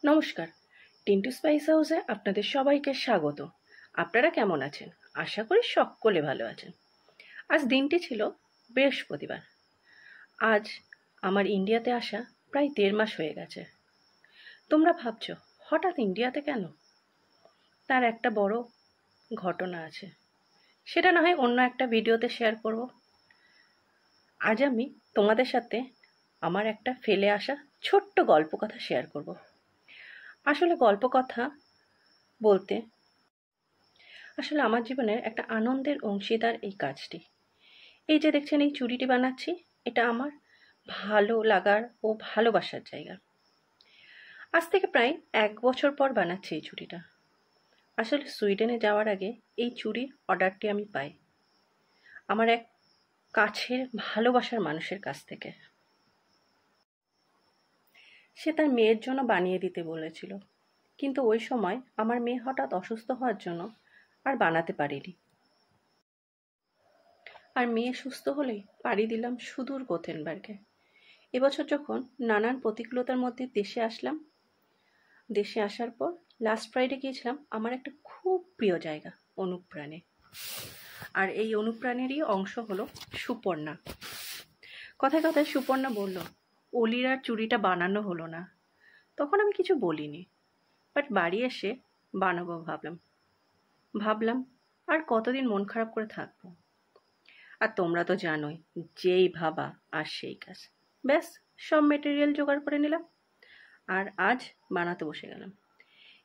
নমস্কার, টিন্টু স্পাইস হাউসে আপনাদের সবাইকে স্বাগত। আপনারা কেমন আছেন? আশা করি সকলে ভালো আছেন। আজ দিনটি ছিল বৃহস্পতিবার। আজ আমার ইন্ডিয়াতে আসা প্রায় 1.5 মাস হয়ে গেছে। তোমরা ভাবছো হঠাৎ ইন্ডিয়াতে কেন? তার একটা বড় ঘটনা আছে, সেটা না হয় অন্য একটা ভিডিওতে শেয়ার করব। আজ আমি তোমাদের সাথে আমার একটা ফেলে আসা ছোট্ট গল্প কথা শেয়ার করব। আসলে গল্প কথা বলতে আমার জীবনের একটা আনন্দের অংশীদার এই কাজটি। এই যে দেখছেন এই চুড়িটি বানাচ্ছি, এটা আমার ভালো লাগার ও ভালোবাসার জায়গা। আজ থেকে প্রায় 1 বছর পর বানাচ্ছি এই চুড়িটা। আসলে সুইডেনে যাওয়ার আগে এই চুড়ির অর্ডারটি আমি পাই আমার এক কাছের ভালোবাসার মানুষের কাছ থেকে। সে তার মেয়ের জন্য বানিয়ে দিতে বলেছিল, কিন্তু ওই সময় আমার মেয়ে হঠাৎ অসুস্থ হওয়ার জন্য আর বানাতে পারিনি। আর মেয়ে সুস্থ হলেই পাড়ি দিলাম সুদূর গোথেনবার্গে। এবছর যখন নানান প্রতিকূলতার মধ্যে দেশে আসলাম, দেশে আসার পর লাস্ট ফ্রাইডে গিয়েছিলাম আমার একটা খুব প্রিয় জায়গা অনুপ্রাণে। আর এই অনুপ্রাণেরই অংশ হলো সুপর্ণা। কথায় কথায় সুপর্ণা বলল, অলির আর চুড়িটা বানানো হলো না। তখন আমি কিছু বলিনি, বাট বাড়ি এসে বানাবো ভাবলাম আর কতদিন মন খারাপ করে থাকবো। আর তোমরা তো জানোই, যেই ভাবা আর সেই কাজ। ব্যাস, সব মেটেরিয়াল জোগাড় করে নিলাম আর আজ বানাতে বসে গেলাম।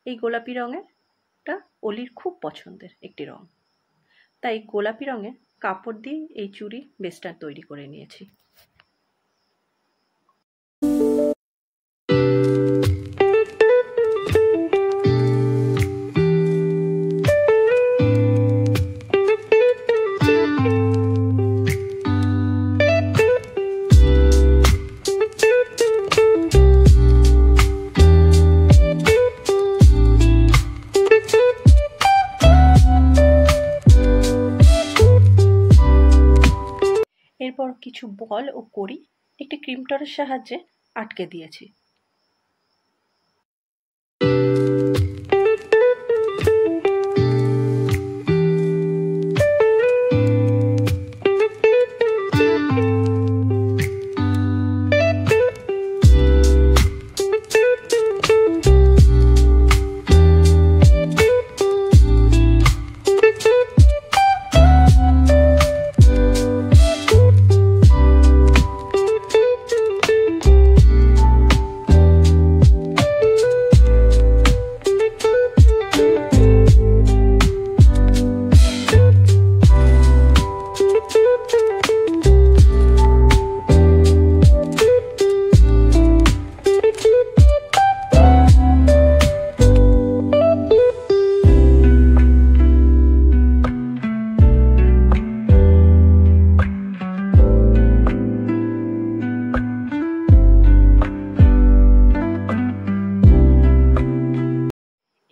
এই গোলাপি রঙেরটা অলির খুব পছন্দের একটি রং, তাই গোলাপি রঙের কাপড় দিয়ে এই চুড়ি বেসটা তৈরি করে নিয়েছি। এরপর কিছু বল ও কড়ি একটি ক্রিমটরের সাহায্যে আটকে দিয়েছি।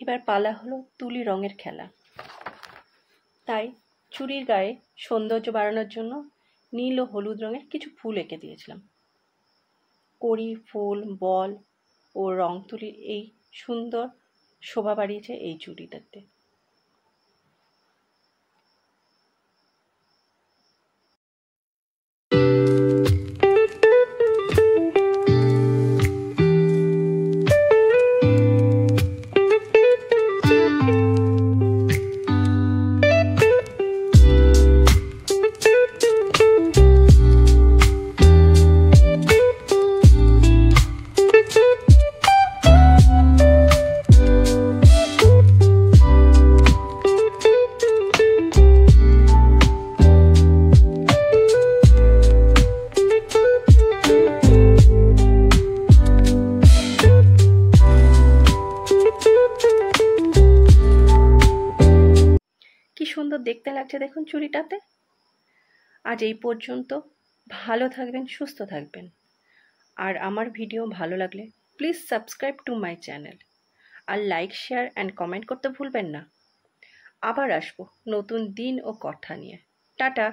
এবার পালা হলো তুলি রঙের খেলা। তাই চুড়ির গায়ে সৌন্দর্য বাড়ানোর জন্য নীল ও হলুদ রঙের কিছু ফুল এঁকে দিয়েছিলাম। কড়ি, ফুল, বল ও রং তুলির এই সুন্দর শোভা বাড়িয়েছে এই চুড়িটাতে। কি সুন্দর দেখতে লাগছে দেখুন চুড়িটাতে। আজ এই পর্যন্ত। ভালো থাকবেন, সুস্থ থাকবেন। আর আমার ভিডিও ভালো লাগলে please subscribe to my channel. আর লাইক, শেয়ার অ্যান্ড কমেন্ট করতে ভুলবেন না। আবার আসবো নতুন দিন ও কথা নিয়ে। টাটা।